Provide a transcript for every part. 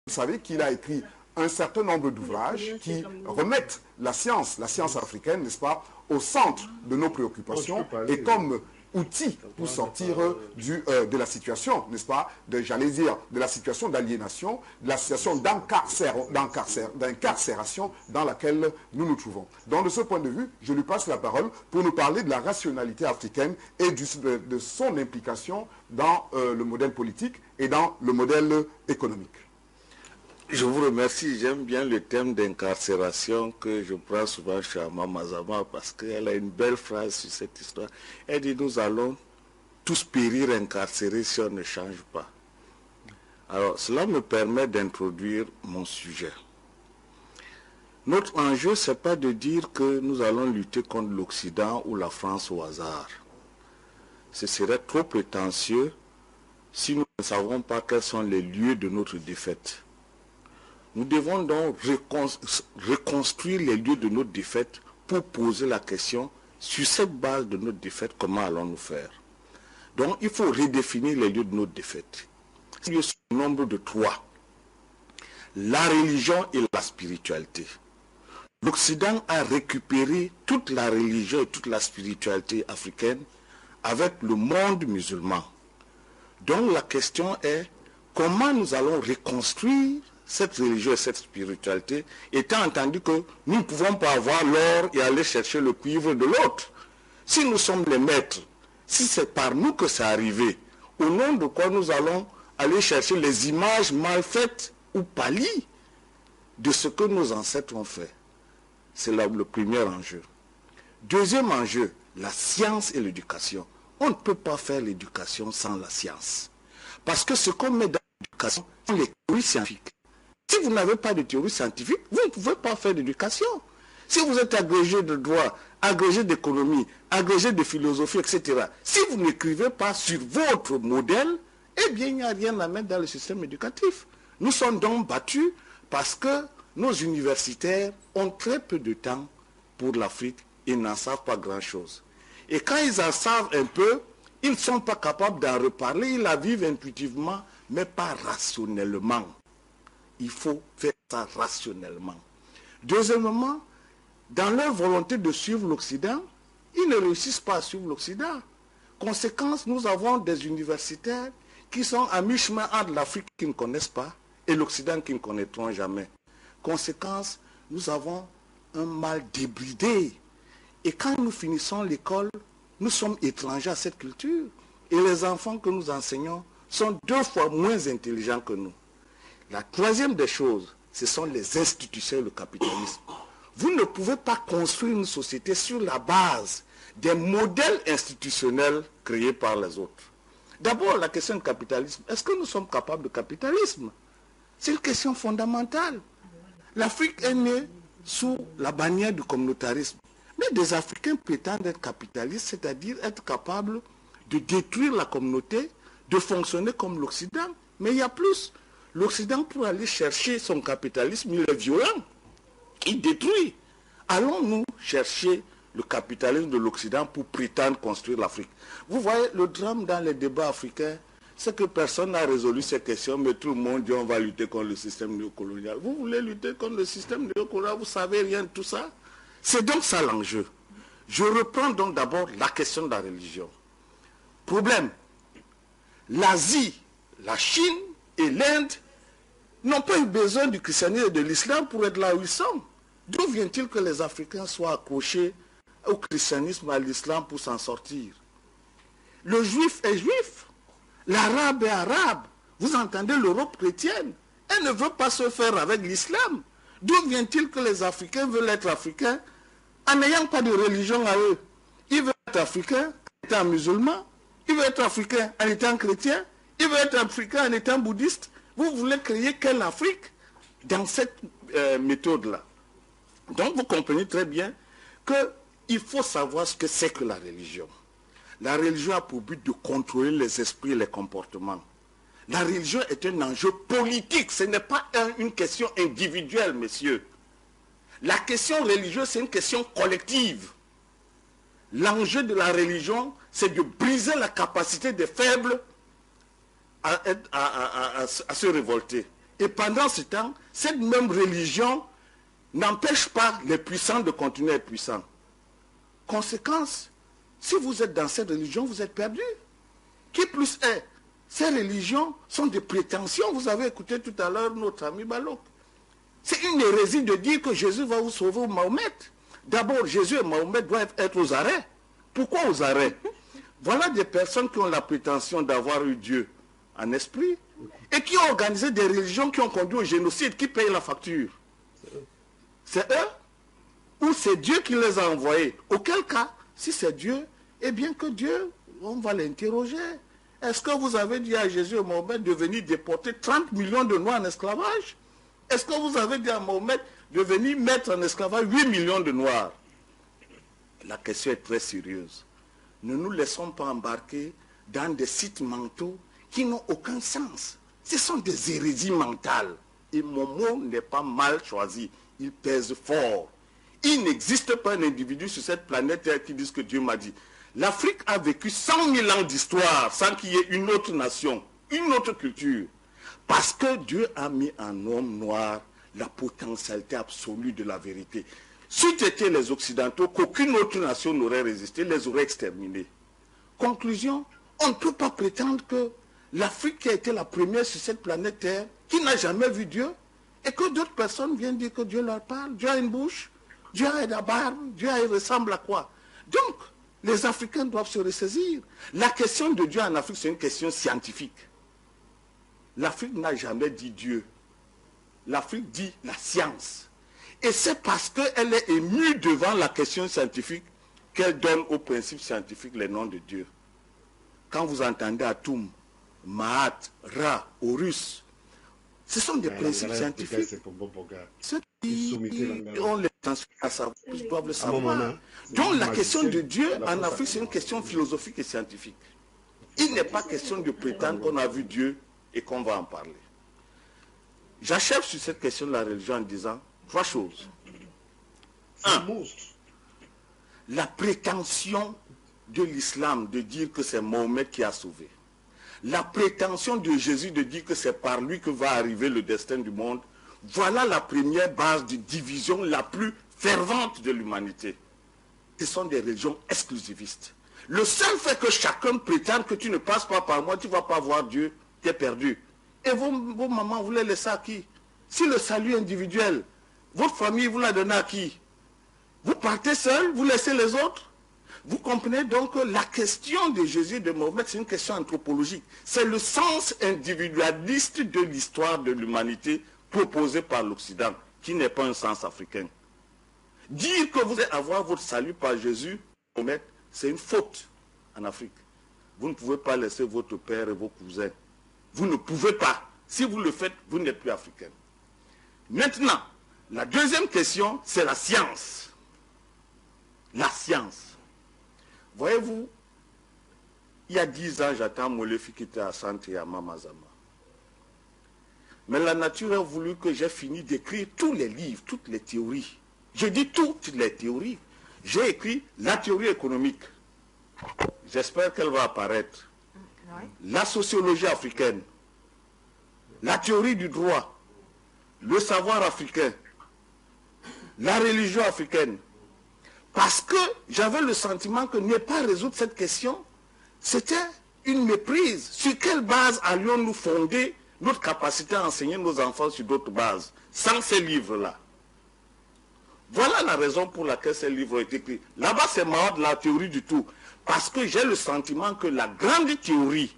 Vous savez qu'il a écrit un certain nombre d'ouvrages qui remettent la science africaine, n'est-ce pas, au centre de nos préoccupations et comme outil pour sortir de la situation, n'est-ce pas, j'allais dire, de la situation d'aliénation, de la situation d'incarcération dans laquelle nous nous trouvons. Donc, de ce point de vue, je lui passe la parole pour nous parler de la rationalité africaine et de son implication dans le modèle politique et dans le modèle économique. Je vous remercie. J'aime bien le thème d'incarcération que je prends souvent chez Ama Mazama parce qu'elle a une belle phrase sur cette histoire. Elle dit: nous allons tous périr incarcérés si on ne change pas. Alors, cela me permet d'introduire mon sujet. Notre enjeu, ce n'est pas de dire que nous allons lutter contre l'Occident ou la France au hasard. Ce serait trop prétentieux si nous ne savons pas quels sont les lieux de notre défaite. Nous devons donc reconstruire les lieux de notre défaite pour poser la question, sur cette base de notre défaite, comment allons-nous faire? Donc, il faut redéfinir les lieux de notre défaite. Ces lieux sont au nombre de 3. La religion et la spiritualité. L'Occident a récupéré toute la religion et toute la spiritualité africaine avec le monde musulman. Donc, la question est, comment nous allons reconstruire cette religion et cette spiritualité, étant entendu que nous ne pouvons pas avoir l'or et aller chercher le cuivre de l'autre. Si nous sommes les maîtres, si c'est par nous que c'est arrivé, au nom de quoi nous allons aller chercher les images mal faites ou pâlies de ce que nos ancêtres ont fait? C'est là le premier enjeu. Deuxième enjeu, la science et l'éducation. On ne peut pas faire l'éducation sans la science. Parce que ce qu'on met dans l'éducation sont les théories scientifiques. Si vous n'avez pas de théorie scientifique, vous ne pouvez pas faire d'éducation. Si vous êtes agrégé de droit, agrégé d'économie, agrégé de philosophie, etc., si vous n'écrivez pas sur votre modèle, eh bien, il n'y a rien à mettre dans le système éducatif. Nous sommes donc battus parce que nos universitaires ont très peu de temps pour l'Afrique et n'en savent pas grand-chose. Et quand ils en savent un peu, ils ne sont pas capables d'en reparler, ils la vivent intuitivement, mais pas rationnellement. Il faut faire ça rationnellement. Deuxièmement, dans leur volonté de suivre l'Occident, ils ne réussissent pas à suivre l'Occident. Conséquence, nous avons des universitaires qui sont à mi-chemin entre l'Afrique qu'ils ne connaissent pas et l'Occident qu'ils ne connaîtront jamais. Conséquence, nous avons un mal débridé. Et quand nous finissons l'école, nous sommes étrangers à cette culture. Et les enfants que nous enseignons sont 2 fois moins intelligents que nous. La troisième des choses, ce sont les institutions et le capitalisme. Vous ne pouvez pas construire une société sur la base des modèles institutionnels créés par les autres. D'abord, la question du capitalisme. Est-ce que nous sommes capables de capitalisme? C'est une question fondamentale. L'Afrique est née sous la bannière du communautarisme. Mais des Africains prétendent être capitalistes, c'est-à-dire être capables de détruire la communauté, de fonctionner comme l'Occident. Mais il y a plus. L'Occident, pour aller chercher son capitalisme, il est violent. Il détruit. Allons-nous chercher le capitalisme de l'Occident pour prétendre construire l'Afrique? Vous voyez, le drame dans les débats africains, c'est que personne n'a résolu ces questions, mais tout le monde dit on va lutter contre le système néocolonial. Vous voulez lutter contre le système néocolonial, vous ne savez rien de tout ça? C'est donc ça l'enjeu. Je reprends donc d'abord la question de la religion. Problème, l'Asie, la Chine et l'Inde n'ont pas eu besoin du christianisme et de l'islam pour être là où ils sont. D'où vient-il que les Africains soient accrochés au christianisme, à l'islam pour s'en sortir? Le juif est juif, l'arabe est arabe. Vous entendez l'Europe chrétienne? Elle ne veut pas se faire avec l'islam. D'où vient-il que les Africains veulent être africains en n'ayant pas de religion à eux? Ils veulent être africains en étant musulmans, ils veulent être africains en étant chrétiens, ils veulent être africains en étant bouddhistes. Vous voulez créer quelle Afrique dans cette méthode-là? Donc vous comprenez très bien qu'il faut savoir ce que c'est que la religion. La religion a pour but de contrôler les esprits et les comportements. La religion est un enjeu politique, ce n'est pas une question individuelle, messieurs. La question religieuse, c'est une question collective. L'enjeu de la religion, c'est de briser la capacité des faibles à se révolter. Et pendant ce temps, cette même religion n'empêche pas les puissants de continuer à être puissants. Conséquence, si vous êtes dans cette religion, vous êtes perdu. Qui plus est, ces religions sont des prétentions. Vous avez écouté tout à l'heure notre ami Balok. C'est une hérésie de dire que Jésus va vous sauver ou Mahomet. D'abord, Jésus et Mahomet doivent être aux arrêts. Pourquoi aux arrêts? Voilà des personnes qui ont la prétention d'avoir eu Dieu en esprit et qui ont organisé des religions qui ont conduit au génocide, qui payent la facture. C'est eux ou c'est Dieu qui les a envoyés? Auquel cas, si c'est Dieu, eh bien que Dieu, on va l'interroger. Est-ce que vous avez dit à Jésus et Mahomet de venir déporter 30 millions de Noirs en esclavage? Est-ce que vous avez dit à Mahomet de venir mettre en esclavage 8 millions de Noirs? La question est très sérieuse. Ne nous laissons pas embarquer dans des sites mentaux qui n'ont aucun sens. Ce sont des hérésies mentales. Et mon mot n'est pas mal choisi. Il pèse fort. Il n'existe pas un individu sur cette planète Terre qui dise que Dieu m'a dit. L'Afrique a vécu 100 000 ans d'histoire sans qu'il y ait une autre nation, une autre culture. Parce que Dieu a mis en homme noir la potentialité absolue de la vérité. Si c'était les Occidentaux, qu'aucune autre nation n'aurait résisté, les aurait exterminés. Conclusion, on ne peut pas prétendre que l'Afrique qui a été la première sur cette planète Terre, qui n'a jamais vu Dieu, et que d'autres personnes viennent dire que Dieu leur parle, Dieu a une bouche, Dieu a la barbe, Dieu ressemble à quoi? Donc, les Africains doivent se ressaisir. La question de Dieu en Afrique, c'est une question scientifique. L'Afrique n'a jamais dit Dieu. L'Afrique dit la science. Et c'est parce qu'elle est émue devant la question scientifique qu'elle donne aux principes scientifiques les noms de Dieu. Quand vous entendez Atum, Mahat, Ra, Horus, ce sont des principes scientifiques. Ceux qui ont les intentions à savoir, ils doivent le savoir. Donc la question de Dieu en Afrique, c'est une question philosophique et scientifique. Il n'est pas question de prétendre qu'on a vu Dieu et qu'on va en parler. J'achève sur cette question de la religion en disant 3 choses. 1. La prétention de l'islam de dire que c'est Mahomet qui a sauvé. La prétention de Jésus de dire que c'est par lui que va arriver le destin du monde. Voilà la première base de division la plus fervente de l'humanité. Ce sont des religions exclusivistes. Le seul fait que chacun prétende que tu ne passes pas par moi, tu ne vas pas voir Dieu, tu es perdu. Et vos mamans, vous les laissez à qui? Si le salut individuel, votre famille, vous la donnez à qui? Vous partez seul, vous laissez les autres? Vous comprenez donc que la question de Jésus et de Mahomet, c'est une question anthropologique. C'est le sens individualiste de l'histoire de l'humanité proposé par l'Occident, qui n'est pas un sens africain. Dire que vous allez avoir votre salut par Jésus, Mahomet, c'est une faute en Afrique. Vous ne pouvez pas laisser votre père et vos cousins. Vous ne pouvez pas. Si vous le faites, vous n'êtes plus africain. Maintenant, la deuxième question, c'est la science. La science. Voyez-vous, il y a 10 ans, j'attends Molefi qui était à Santé à Mamazama. Mais la nature a voulu que j'ai fini d'écrire tous les livres, toutes les théories. Je dis toutes les théories. J'ai écrit la théorie économique. J'espère qu'elle va apparaître. La sociologie africaine, la théorie du droit, le savoir africain, la religion africaine. Parce que j'avais le sentiment que ne pas résoudre cette question, c'était une méprise. Sur quelle base allions-nous fonder notre capacité à enseigner nos enfants sur d'autres bases, sans ces livres-là? Voilà la raison pour laquelle ces livres ont été écrits. Là-bas, c'est marrant de la théorie du tout. Parce que j'ai le sentiment que la grande théorie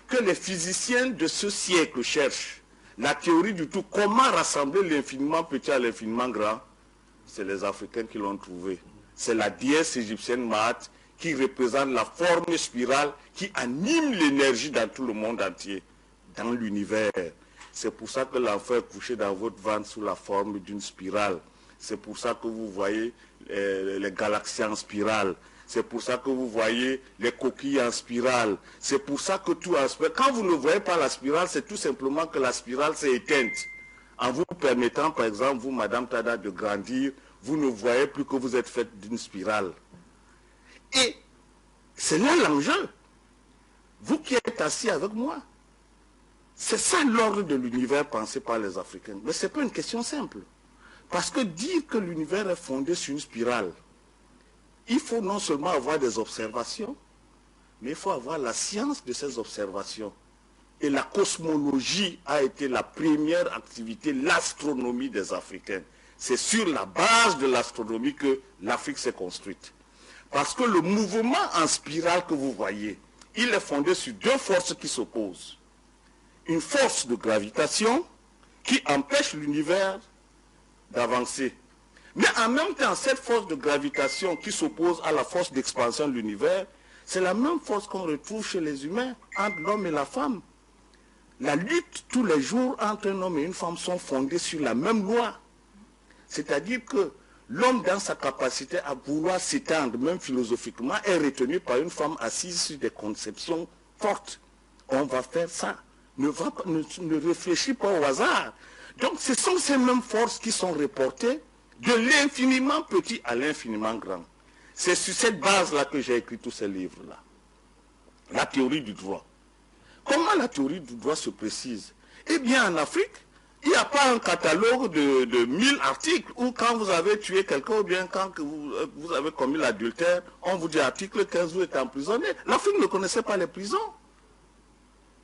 que les physiciens de ce siècle cherchent, la théorie du tout, comment rassembler l'infiniment petit à l'infiniment grand, c'est les Africains qui l'ont trouvé. C'est la déesse égyptienne Maat qui représente la forme spirale qui anime l'énergie dans tout le monde entier, dans l'univers. C'est pour ça que l'enfant est couché dans votre ventre sous la forme d'une spirale. C'est pour ça que vous voyez les galaxies en spirale. C'est pour ça que vous voyez les coquilles en spirale. C'est pour ça que tout en spirale. Quand vous ne voyez pas la spirale, c'est tout simplement que la spirale s'est éteinte. En vous permettant, par exemple, vous, Madame Tada, de grandir, vous ne voyez plus que vous êtes faite d'une spirale. Et c'est là l'enjeu. Vous qui êtes assis avec moi, C'est ça l'ordre de l'univers pensé par les Africains. Mais ce n'est pas une question simple. Parce que dire que l'univers est fondé sur une spirale, il faut non seulement avoir des observations, mais il faut avoir la science de ces observations. Et la cosmologie a été la première activité, l'astronomie des Africains. C'est sur la base de l'astronomie que l'Afrique s'est construite. Parce que le mouvement en spirale que vous voyez, il est fondé sur deux forces qui s'opposent. Une force de gravitation qui empêche l'univers d'avancer. Mais en même temps, cette force de gravitation qui s'oppose à la force d'expansion de l'univers, c'est la même force qu'on retrouve chez les humains, entre l'homme et la femme. La lutte tous les jours entre un homme et une femme sont fondées sur la même loi. C'est-à-dire que l'homme, dans sa capacité à vouloir s'étendre, même philosophiquement, est retenu par une femme assise sur des conceptions fortes. On va faire ça. Ne réfléchis pas au hasard. Donc ce sont ces mêmes forces qui sont reportées de l'infiniment petit à l'infiniment grand. C'est sur cette base-là que j'ai écrit tous ces livres-là. La théorie du droit. Comment la théorie du droit se précise? Eh bien, en Afrique, il n'y a pas un catalogue de 1000 articles où quand vous avez tué quelqu'un ou bien quand vous avez commis l'adultère, on vous dit article 15, vous êtes emprisonné. L'Afrique ne connaissait pas les prisons.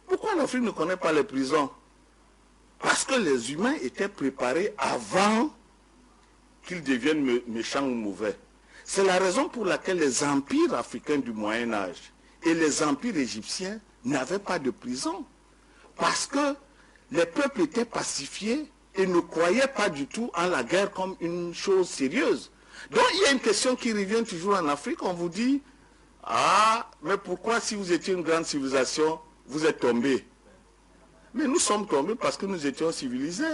Pourquoi l'Afrique ne connaît pas les prisons? Parce que les humains étaient préparés avant qu'ils deviennent méchants ou mauvais. C'est la raison pour laquelle les empires africains du Moyen-Âge et les empires égyptiens n'avaient pas de prison. Parce que les peuples étaient pacifiés et ne croyaient pas du tout en la guerre comme une chose sérieuse. Donc il y a une question qui revient toujours en Afrique, on vous dit, ah, mais pourquoi si vous étiez une grande civilisation, vous êtes tombés? Mais nous sommes tombés parce que nous étions civilisés.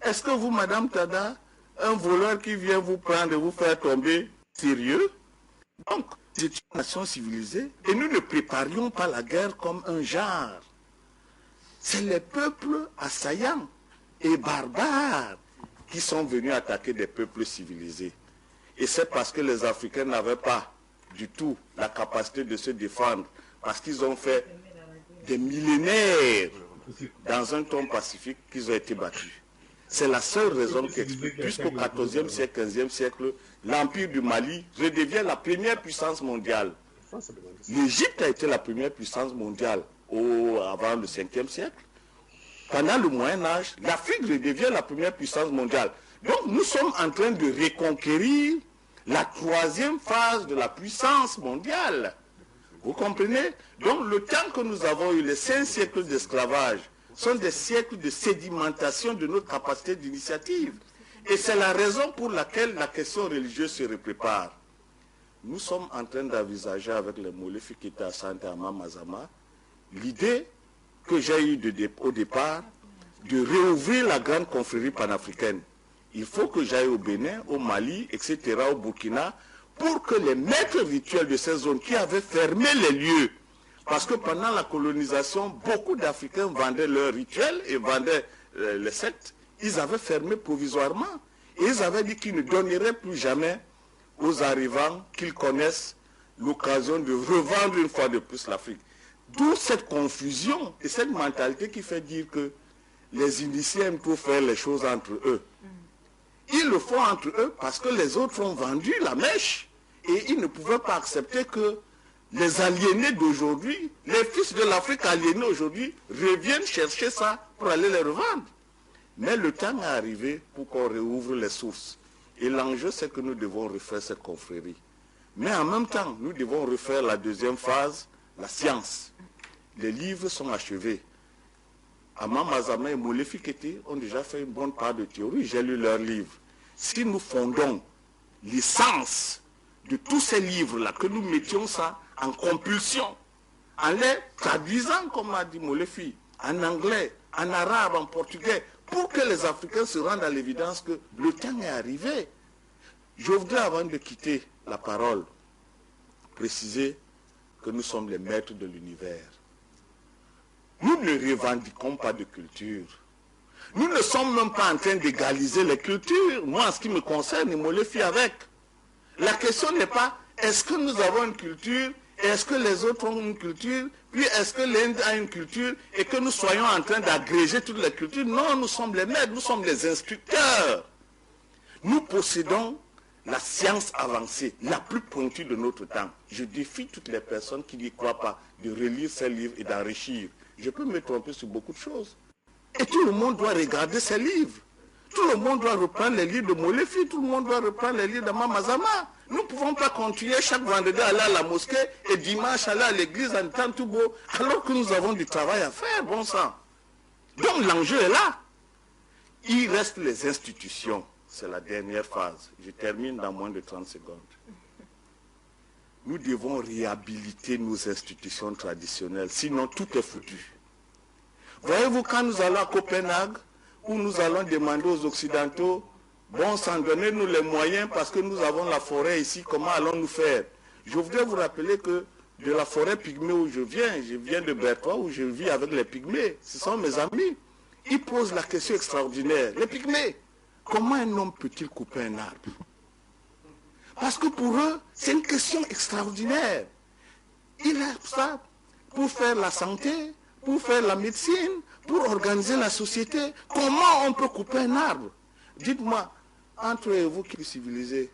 Est-ce que vous, Madame Tada, un voleur qui vient vous prendre et vous faire tomber, sérieux? Donc, c'est une nation civilisée et nous ne préparions pas la guerre comme un genre. C'est les peuples assaillants et barbares qui sont venus attaquer des peuples civilisés. Et c'est parce que les Africains n'avaient pas du tout la capacité de se défendre, parce qu'ils ont fait des millénaires dans un ton pacifique qu'ils ont été battus. C'est la seule raison qui explique, puisqu'au XIVe siècle, XVe siècle, l'Empire du Mali redevient la première puissance mondiale. L'Égypte a été la première puissance mondiale avant le 5e siècle. Pendant le Moyen-Âge, l'Afrique redevient la première puissance mondiale. Donc nous sommes en train de reconquérir la troisième phase de la puissance mondiale. Vous comprenez? Donc le temps que nous avons eu, les 5 siècles d'esclavage, sont des siècles de sédimentation de notre capacité d'initiative. Et c'est la raison pour laquelle la question religieuse se prépare. Nous sommes en train d'envisager avec les Molefi qui étaient à Santa Mazama l'idée que j'ai eue au départ de réouvrir la grande confrérie panafricaine. Il faut que j'aille au Bénin, au Mali, etc., au Burkina, pour que les maîtres rituels de ces zones qui avaient fermé les lieux, parce que pendant la colonisation, beaucoup d'Africains vendaient leurs rituels et vendaient les sectes, ils avaient fermé provisoirement. Et ils avaient dit qu'ils ne donneraient plus jamais aux arrivants qu'ils connaissent l'occasion de revendre une fois de plus l'Afrique. D'où cette confusion et cette mentalité qui fait dire que les initiés aiment trop faire les choses entre eux. Ils le font entre eux parce que les autres ont vendu la mèche et ils ne pouvaient pas accepter que les aliénés d'aujourd'hui, les fils de l'Afrique aliénés aujourd'hui, reviennent chercher ça pour aller les revendre. Mais le temps est arrivé pour qu'on réouvre les sources. Et l'enjeu, c'est que nous devons refaire cette confrérie. Mais en même temps, nous devons refaire la deuxième phase, la science. Les livres sont achevés. Ama Mazama et Molefi Kete ont déjà fait une bonne part de théorie. J'ai lu leurs livres. Si nous fondons l'essence de tous ces livres-là, que nous mettions ça en compulsion, en les traduisant, comme a dit Molefi, en anglais, en arabe, en portugais, pour que les Africains se rendent à l'évidence que le temps est arrivé. Je voudrais, avant de quitter la parole, préciser que nous sommes les maîtres de l'univers. Nous ne revendiquons pas de culture. Nous ne sommes même pas en train d'égaliser les cultures. Moi, en ce qui me concerne, il me le fait avec. La question n'est pas est-ce que nous avons une culture est-ce que les autres ont une culture, puis est-ce que l'Inde a une culture, et que nous soyons en train d'agréger toutes les cultures? Non, nous sommes les maîtres, nous sommes les instructeurs. Nous possédons la science avancée, la plus pointue de notre temps. Je défie toutes les personnes qui n'y croient pas de relire ces livres et d'enrichir. Je peux me tromper sur beaucoup de choses. Et tout le monde doit regarder ces livres. Tout le monde doit reprendre les livres de Molefi, tout le monde doit reprendre les livres de Mamazama. Nous ne pouvons pas continuer chaque vendredi à aller à la mosquée et dimanche aller à l'église en temps tout beau, alors que nous avons du travail à faire, bon sang. Donc l'enjeu est là. Il reste les institutions. C'est la dernière phase. Je termine dans moins de 30 secondes. Nous devons réhabiliter nos institutions traditionnelles, sinon tout est foutu. Voyez-vous, quand nous allons à Copenhague, où nous allons demander aux Occidentaux, bon, sans donner nous les moyens parce que nous avons la forêt ici, comment allons-nous faire? Je voudrais vous rappeler que de la forêt pygmée où je viens de Bertois où je vis avec les pygmées, ce sont mes amis. Ils posent la question extraordinaire, les pygmées, comment un homme peut-il couper un arbre? Parce que pour eux, c'est une question extraordinaire. Ils aiment ça pour faire la santé, pour faire la médecine, pour organiser la société. Comment on peut couper un arbre? Dites-moi, entre vous qui êtes civilisés,